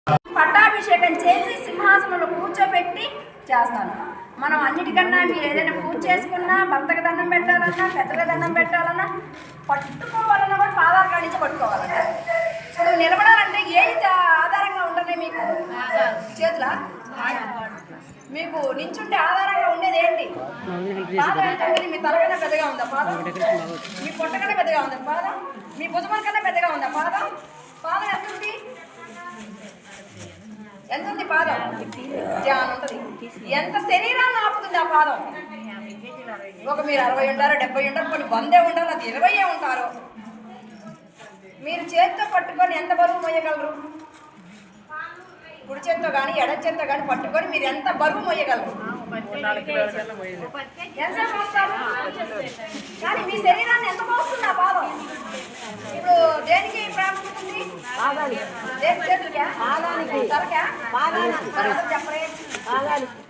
పట్టాభిషేకం చేసి సింహాసనంలో కూర్చోబెట్టి చేస్తాను. మనం అన్నిటికన్నా మీరు ఏదైనా పూజ చేసుకున్నా, భర్తకు దండం పెట్టాలన్నా, పెద్దలకు దండం పెట్టాలన్నా, పట్టుకోవాలన్నా కూడా పాదాల కాడి నుంచి పట్టుకోవాలన్నా. ఇప్పుడు నిలబడాలంటే ఏది ఆధారంగా ఉంటుంది మీకు? చేతుల మీకు నించుంటే ఆధారంగా ఉండేది ఏంటి? పాదం ఎంత ఉంటుంది? మీ తలకన్నా పెద్దగా ఉందా పాదం? మీ పొట్ట కన్నా పెద్దగా ఉందా పాదం? మీ భుజం కన్నా పెద్దగా ఉందా పాదం? పాదం ఎంత ఉంది? ఎంత ఉంది పాదం? ధ్యానం ఉంటుంది. ఎంత శరీరాన్ని ఆపుతుంది ఆ పాదం? ఒక మీరు 60 ఉంటారో 70 ఉంటారో, కొన్ని 100 ఉంటారో, అది 20 ఉంటారో. మీరు చేత్తో పట్టుకొని ఎంత బరువు మోయగలరు? కుడి చేత్తో కానీ ఎడ చేత్తో కానీ పట్టుకొని మీరు ఎంత బరువు మోయగలరు? ఎంతసేపు మోస్తారు? కానీ మీ శరీరాన్ని ఎంత మోస్తుంది ఆ పాదం? ఇప్పుడు దేనికి ప్రాముఖ్యత ఉంది?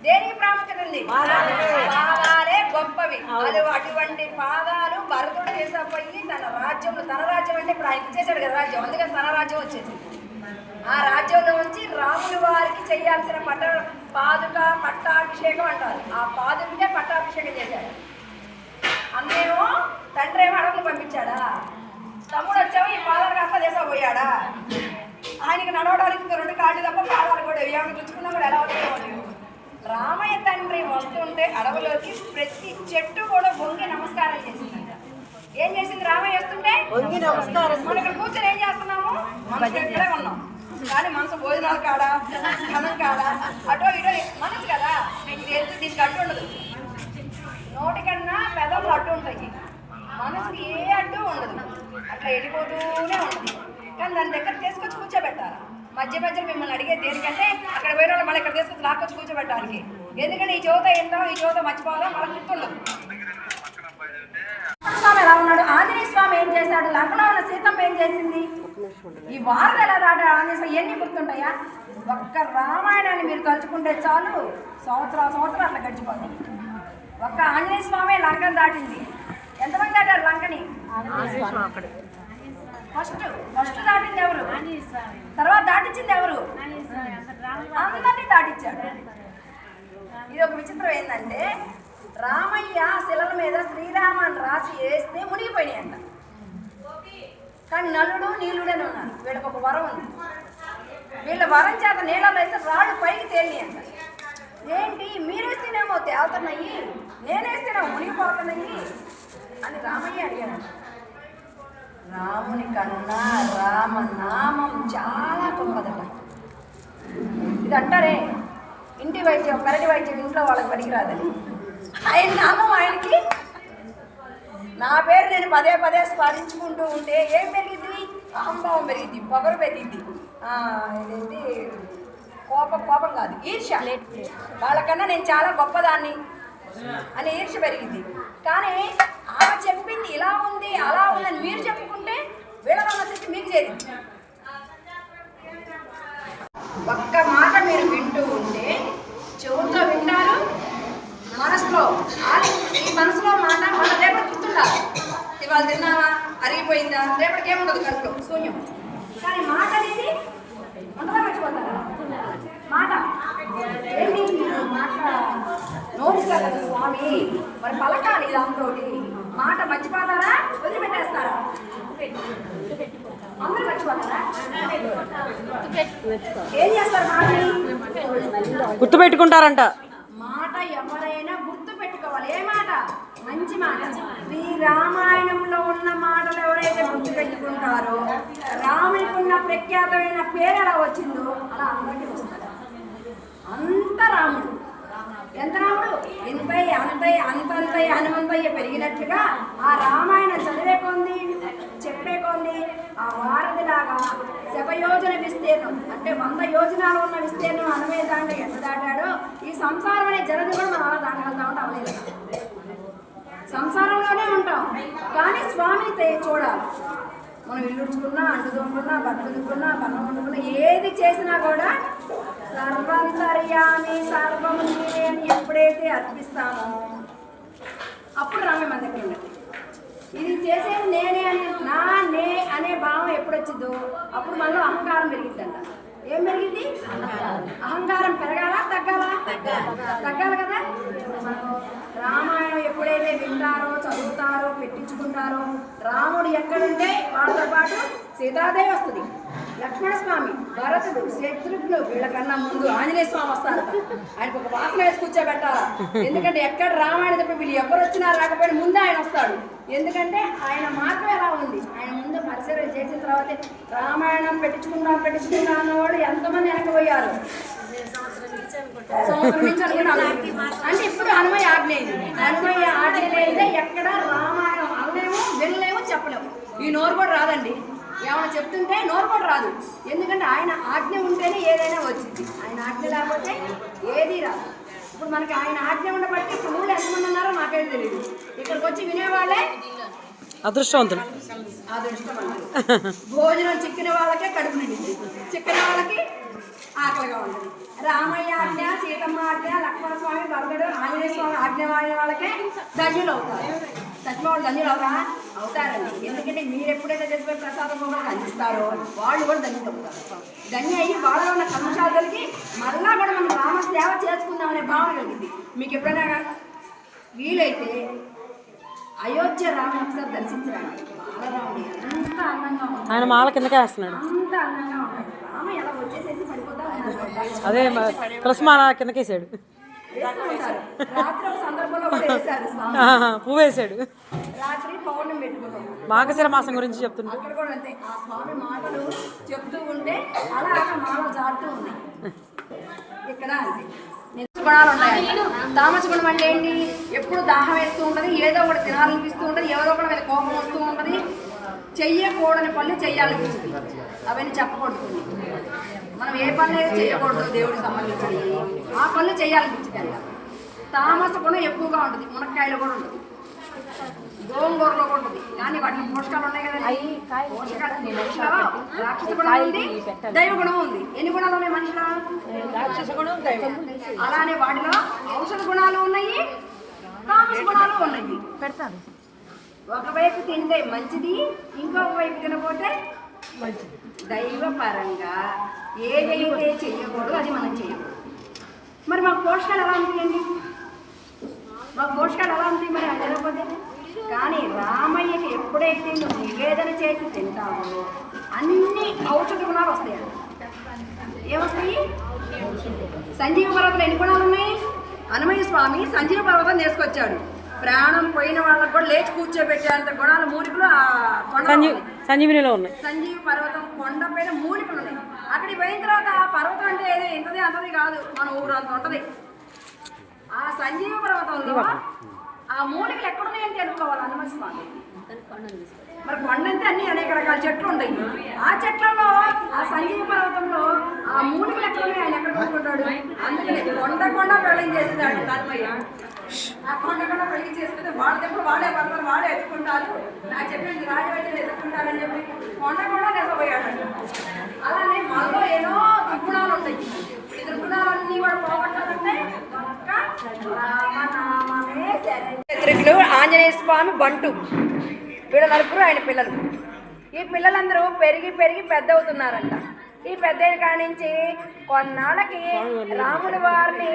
దేనికి ప్రాముఖ్యత ఉంది? పాదాలే గొప్పవి. అటువంటి పాదాలు భరతుడు తీసుకుపోయి తన రాజ్యం అంటే ఇప్పుడు ఆయన ఇచ్చేసాడు కదా రాజ్యం, అందుకని తన రాజ్యం వచ్చేసి ఆ రాజ్యంలో ఉంచి రాములు వారికి చేయాల్సిన పట్టాభిషేకం అంటారు. ఆ పాదుకే పట్టాభిషేకం చేశాడు. అన్నేమో తండ్రి ఏమో అడవులు పంపించాడా, తమ్ముడు వచ్చావు ఈ పాదాలు కాస్త దేశపోయాడా? ఆయనకి నడవడానికి 2 కాళ్ళు తప్ప పాదాలు కూడా ఏమైనా గుచ్చుకున్నా కూడా ఎలా అవుతాయో. రామయ్య తండ్రి వస్తుంటే అడవులోకి ప్రతి చెట్టు కూడా వంగి నమస్కారం చేసిందంట. ఏం చేసింది రామయ్య వస్తుంటే? వంగి నమస్కారం. మనం ఇక్కడ కూర్చొని ఏం చేస్తున్నాము? మనసు ఇక్కడే ఉన్నాం, కానీ మనసు భోజనాలు కాడా, ధనం కాడా, అటో ఇటో మనసు కదా. ఇది వెళ్తే దీనికి అడ్డు ఉండదు. నోటికన్నా పెదవులు అడ్డు ఉంటాయి, మనసుకి ఏ అడ్డు ఉండదు. అట్లా వెళ్ళిపోతూనే ఉంటుంది. కానీ దాని దగ్గర తీసుకొచ్చి కూర్చోబెట్టాలి. మధ్యలో మిమ్మల్ని అడిగేది దేనికంటే అక్కడ పోయిన వాళ్ళు మళ్ళీ ఇక్కడ తీసుకొచ్చి లాక్కొచ్చి కూర్చోబెట్టడానికి. ఎందుకంటే ఈ చోత ఏంటో ఈ చోత మర్చిపోదాం, మనకు గుర్తుండదు. స్వామి ఎలా ఉన్నాడు? ఆంజనేయ స్వామి ఏం చేశాడు? లంకలో ఉన్న సీతమ్మ ఏం చేసింది? ఈ వారం ఎలా దాటాడు ఆంజనేయ స్వామి? ఎన్ని గుర్తుంటాయా? ఒక్క రామాయణాన్ని మీరు తలుచుకుంటే చాలు, సంవత్సరాలు అట్లా గడిచిపోతాయి. ఒక్క ఆంజనేయ స్వామి లంకను దాటింది. ఎంతమంది దాటారు లంకని? ఫస్ట్ దాటింది ఎవరు? తర్వాత దాటించింది ఎవరు? అందరినీ దాటించాడు. ఇది ఒక విచిత్రం ఏంటంటే, రామయ్య శిలల మీద శ్రీరామ అని రాసి వేస్తే మునిగిపోయినాయి అంట. కానీ నలుడు నీలుడని ఉన్నారు. వీళ్ళకి ఒక వరం ఉంది. వీళ్ళ వరం చేత నీళ్ళలో వేస్తే రాళ్ళు పైకి తేలినాయి అంట. ఏంటి మీరేస్తేనేమో తేలుతున్నాయి, నేనేస్తేనేమో మునిగిపోతున్నాయి అని రామయ్య అడిగాడు. రాముని కన్నా రామనామం చాలా గొప్పదట. ఇది అంటారే ఇంటి వైద్యం, పెరటి వైద్యం ఇంట్లో వాళ్ళకి పనికిరాదని. ఆయన నామం ఆయనకి, నా పేరు నేను పదే స్మరించుకుంటూ ఉంటే ఏం పెరిగిద్ది? అహంభావం పెరిగిద్ది, పొగరు పెరిగిద్ది, ఇదేంటి కోపం కాదు, ఈర్ష్య. వాళ్ళకన్నా నేను చాలా గొప్పదాన్ని అని ఈర్ష్య పెరిగింది. కానీ ఆమె చెప్పింది ఇలా ఉంది అలా ఉందని మీరు చెప్పుకుంటే వీళ్ళలో ఉన్న శక్తి మీకు చేరింది. ఒక్క మాట మీరు వింటూ ఉంటే చెవుతో వింటారు, మనసులో ఈ మనసులో మాట మన రేపటి గుర్తుండాలి. ఇవాళ తిన్నావా, అరిగిపోయిందా, రేపటికి ఏముండదు, కడుపులో శూన్యం. కానీ మాట అనేది ఉండగా పెట్టుకుంటారా? మాట ఏంటి? మాట నోటిస్తారు కదా స్వామి, మరి పలకాలి దాంతో. మాట మర్చిపోతారా, వదిలిపెట్టేస్తారా? అందరూ మర్చిపోతారా? ఏం చేస్తారు? మాటని గుర్తుపెట్టుకుంటారంట. మాట ఎవరైనా గుర్తు పెట్టుకోవాలి. ఏ మాట? మంచి మాట. శ్రీ రామాయణంలో ఉన్న మాటలు ఎవరైతే గుర్తు పెట్టుకుంటారో, రామునికి ఉన్న ప్రఖ్యాతమైన పేరు ఎలా వచ్చిందో అలా అందరికీ వస్తారు. అంత రాముడు. ఎంత రాముడు? అంతంతయ్య హనుమంతయ్య పెరిగినట్లుగా ఆ రామాయణం చదివే కొంది, చెప్పే కొంది ఆ వారధిలాగా శతయోజన విస్తీర్ణం అంటే 100 యోజనాలు ఉన్న విస్తీర్ణం 80 దాంట్లో ఎంత దాటాడో ఈ సంసారం అనే జలది కూడా మనం అలా దాటగలుగుతా ఉంటాం. అవలేదు, సంసారంలోనే ఉంటాం, కానీ స్వామిని చూడాలి. మనం ఇల్లుడుచుకున్నా, అంటు తోముకున్నా, బట్టలు దుక్కున్నా, పన్నం వండుకున్నా, ఏది చేసినా కూడా సర్వంతర్యామి సర్వము నీవే అని ఎప్పుడైతే అర్పిస్తామో అప్పుడు రామే మన దగ్గర ఉండదు. ఇది చేసేది నేనే అని నే అనే భావం ఎప్పుడు వచ్చిందో అప్పుడు మనలో అహంకారం పెరిగిద్దంట. ఏం పెరిగింది? అహంకారం పెరగాలా తగ్గాలా? తగ్గాలి కదా. రామాయణం ఎప్పుడైతే వింటారో చదువుతారో పెట్టించుకుంటారో రాముడు ఎక్కడుంటే వాళ్ళతో పాటు సీతాదేవి వస్తుంది, లక్ష్మణస్వామి, భరతుడు, శత్రుఘ్నుడు, వీళ్ళకన్నా ముందు ఆంజనేయ స్వామి వస్తారు. ఆయనకు ఒక వాసన వేసి కూర్చోబెట్టాలా. ఎందుకంటే ఎక్కడ రామాయణ చెప్పి వీళ్ళు ఎవరు వచ్చినా రాకపోయినా ముందు ఆయన వస్తాడు. ఎందుకంటే ఆయన మార్గం ఎలా ఉంది, ఆయన ముందు పరిశీలన చేసిన తర్వాత రామాయణం పెట్టించుకుంటా అన్నవాళ్ళు ఎంతమంది వెనకపోయారు. సంవత్సరం నుంచి అనుకున్నాను. అంటే ఇప్పుడు హనుమయ్య ఆజ్ఞ అయింది. హనుమయ్య ఆజ్ఞ లేదే ఎక్కడ రామాయణం అనలేము, వినలేము, చెప్పలేము. ఈ నోరు కూడా రాదండి. ఏమైనా చెప్తుంటే నోరు కూడా రాదు. ఎందుకంటే ఆయన ఆజ్ఞ ఉంటేనే ఏదైనా వచ్చింది. ఆయన ఆజ్ఞ లేకపోతే ఏదీ రాదు. ఇప్పుడు మనకి ఆయన ఆజ్ఞ ఉండబట్టి ఇప్పుడు ఊళ్ళో ఎంతమంది ఉన్నారో నాకైతే తెలియదు. ఇక్కడికి వచ్చి వినేవాళ్ళే అదృష్టవంతులు. భోజనం చిక్కిన వాళ్ళకే కడుపు నిండింది, చిక్కిన వాళ్ళకి ఆకలిగా ఉంటుంది. రామయ్య ఆజ్ఞ, సీతమ్మ ఆజ్ఞ, లక్ష్మణస్వామి, భరతుడు, ఆంజనేయ స్వామి ఆజ్ఞ వాడిన వాళ్ళకే ధన్యులు అవుతారు. చచ్చిపోయిన వాళ్ళు ధన్యులు అవుతారండి. ఎందుకంటే మీరు ఎప్పుడైతే చచ్చిపోయి ప్రసాదం కూడా అందిస్తారో వాళ్ళు కూడా ధన్యులు అవుతారు. ధన్య అయ్యి వాళ్ళలో ఉన్న కలుషాలు కలిగి మరలా కూడా మనం రామ సేవ చేసుకుందామనే భావన కలిగింది. మీకు ఎప్పుడైనా వీలైతే అయోధ్య రాముని ఒకసారి దర్శించడానికి. బాలరాముడి అంత అందంగా ఉంటుంది. ఆయన మాల కిందకే వేస్తున్నాడు. అంత అందంగా ఉంటుంది. రామ ఎలా వచ్చేసేసి పడిపోతా అదే తులసిమాల కిందకేసాడు. రాత్రి ఒక సందర్భంలో కూడా వేశారు స్వామి. పువ్వు వేసాడు. రాత్రి పౌర్ణమి పెట్టుకున్నాం. మాఘశిర మాసం గురించి చెప్తున్నా. అక్కడ కూడా అంతే. ఆ స్వామి మాటలు చెప్తూ ఉంటే అలా మాటలు జారుతూ ఉన్నాయి. ఇక్కడ అంతే గుణాలు ఉన్నాయి. తామస గుణం అంటే ఏంటి? ఎప్పుడు దాహం వేస్తూ ఉంటుంది, ఏదో ఒకటి తినాలనిపిస్తూ ఉంటుంది, ఎవరో ఒకటి మీద కోపం వస్తూ ఉంటుంది, చెయ్యకూడని పనులు చెయ్యాలనిపిస్తుంది. అవన్నీ చెప్పకూడదు. మనం ఏ పనులు అయితే చేయకూడదు దేవుడికి సంబంధించి ఆ పనులు చేయాలనిపించింది. తామస గుణం ఎక్కువగా ఉంటుంది. మునక్కాయలో కూడా ఉంటుంది, గోంగూరలో కూడా ఉంటుంది. కానీ వాటికి పోషకాలు ఉన్నాయి కదా. పోషకాలు రాక్షస గుణం ఉంది, దైవ గుణం ఉంది. ఎన్ని గుణాలు ఉన్నాయి మనిషిలో? రాక్షస గుణం, దైవ. అలానే వాటిలో ఔషధ గుణాలు ఉన్నాయి, తామస గుణాలు ఉన్నాయి. పెడతాను. ఒకవైపు తింటే మంచిది, ఇంకొక వైపు తినకపోతే మంచిది. దైవ పరంగా ఏదైతే చెయ్యకూడదు అది మనం చేయకూడదు. మరి మాకు పోషకాలు ఎలా ఉంటాయండి? మాకు పోషకాలు ఎలా ఉంటాయి మరి అది తినకపోతే? కానీ రామయ్యకి ఎప్పుడైతే నువ్వు నివేదన చేసి తింటావో అన్ని ఔషధ గుణాలు వస్తాయి. ఏమొస్తాయి? సంజీవ పర్వతంలో ఎన్ని గుణాలు ఉన్నాయి? హనుమయ్య స్వామి సంజీవ పర్వతం తీసుకొచ్చాడు. ప్రాణం పోయిన వాళ్ళకు కూడా లేచి కూర్చోబెట్టేంత గుణాలు మూలికలు ఆ కొండ సంజీవినిలో ఉన్నాయి. సంజీవ పర్వతం కొండ పైన మూలికలు ఉన్నాయి. అక్కడికి పోయిన తర్వాత ఆ పర్వతం అంటే ఏదో ఇంతది అంతది కాదు, మన ఊరు అంత ఉంటుంది. ఆ సంజీవ పర్వతంలో ఆ మూలికలు ఎక్కడున్నాయని తెలుసుకోవాలి హనుమయ్య స్వామి. మరి కొండ అంటే అన్ని అనేక రకాల చెట్లు ఉంటాయి. ఆ చెట్లలో ఆ సంజీవ పర్వతంలో ఆ మూలికలు ఎక్కడున్నాయి, ఆయన ఎక్కడ కొనుక్కుంటాడు. అందుకని కొండ ప్రళయం చేసేసాడు హనుమయ్య. ఆ కొండ పెళ్లి చేసుకుంటే వాళ్ళ దగ్గర వాడే పడతారు, వాడే ఎత్తుకుంటారు. నాకు చెప్పింది రాజవైద్యులు ఎత్తుకుంటారని చెప్పి కొండ నిలబోయాడు. అలానే మనలో ఏదో దుర్గుణాలు ఉంటాయి. ఈ దుర్గుణాలన్నీ కూడా పోగొట్టాలంటే రామనామమే శత్రుఘ్నుడు, ఆంజనేయ స్వామి, బంటు, వీళ్ళ నలుగురు ఆయన పిల్లలు. ఈ పిల్లలందరూ పెరిగి పెద్ద అవుతున్నారంట. ఈ పెద్ద కానించి కొన్నాళ్ళకి రాముడి వారిని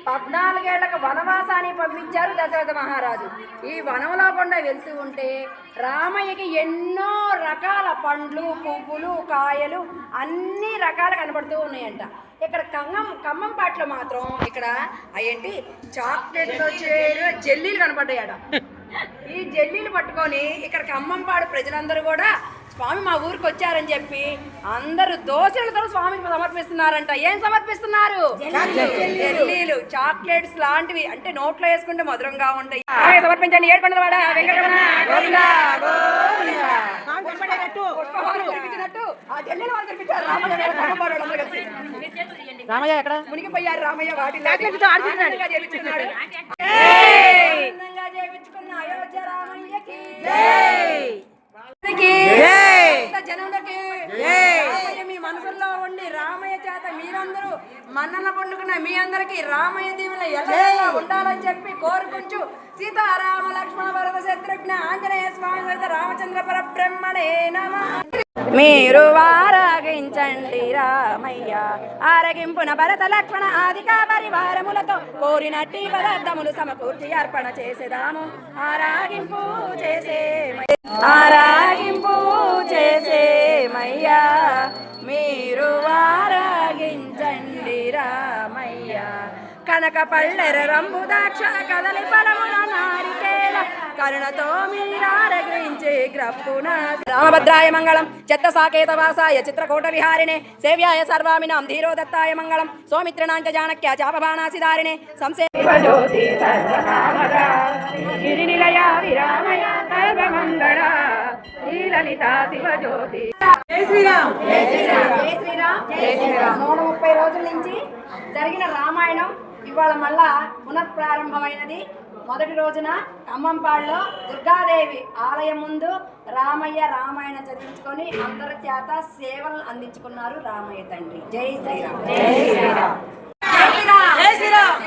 14 ఏళ్లకు వనవాసానికి పంపించారు దశరథ మహారాజు. ఈ వనంలో గుండా వెళ్తూ ఉంటే రామయ్యకి ఎన్నో రకాల పండ్లు, పువ్వులు, కాయలు అన్ని రకాలు కనబడుతూ ఉన్నాయంట. ఇక్కడ ఖమ్మంపాట్లో మాత్రం ఇక్కడ ఏంటి చాక్లెట్లు జెల్లీలు కనబడ్డాయట. ఈ జెల్లీలు పట్టుకొని ఇక్కడ ఖమ్మంపాడు ప్రజలందరూ కూడా స్వామి మా ఊరికి వచ్చారని చెప్పి అందరూ దోశలతో స్వామికి సమర్పిస్తున్నారంట. ఏం సమర్పిస్తున్నారు? జెల్లీలు, చాక్లెట్స్ లాంటివి. అంటే నోట్లో వేసుకుంటే మధురంగా ఉంటాయి. సమర్పించండి. ఏడుకొండలవాడ వెంకటరమణ గోవిందా గోవిందా. రామయ్య ఎక్కడ మునిగిపోయారు. రామయ్య వాటిలో చేయించుకున్న అయోధ్య రామయ్యకి జనములకి మీ మనసుల్లో ఉండి రామయ్య చేత మీరందరూ మన్నన పొందుకున్న మీ అందరికి రామయ్య దీవుల ఎలా ఉండాలని చెప్పి కోరుకుంటూ సీతారామ లక్ష్మణ భరత శత్రుఘ్న ఆంజనేయ స్వామి రామచంద్ర పరబ్రహ్మణే నమః. మీరు వారాగించండి రామయ్య. రామయ్య ఆరగింపున భరత లక్ష్మణ ఆదికా పరివారములతో కోరినట్టి పదార్థములు సమకూర్చి అర్పణ చేసేదాము ఆరాగింపు చేసేమయ్యా మీరు ఆరాగించండి రామయ్య కనక పళ్ళెర రంబు దాక్ష కదలి ఫలముల నారికేల కరుణతో మీరారగ్రహించే గ్రప్పున రామభద్రాయ మంగళం చెత్త సాకేత వాసాయ చిత్రకూట విహారిణే సేవ్యాయ సర్వామినాం ధీరో దత్తాయ మంగళం సౌమిత్రణాంచ జానక్య చాపబాణాసిధారిణే సంసేవజ్యోతి సర్వకామద గిరినిలయ విరామయ సర్వమంగళ శ్రీలలిత శివజ్యోతి. జై శ్రీరామ్ జై శ్రీరామ్ జై శ్రీరామ్ జై శ్రీరామ్. 130 రోజుల నుంచి జరిగిన రామాయణం ఇవాళ మళ్ళా పునఃప్రారంభమైనది. మొదటి రోజున ఖమ్మంపాడులో దుర్గాదేవి ఆలయం ముందు రామయ్య రామాయణం చదివించుకొని అందరి చేత సేవలు అందించుకున్నారు రామయ్య తండ్రి. జై శ్రీరామ్ జై శ్రీరామ్ జై శ్రీరామ్ జై శ్రీరామ్.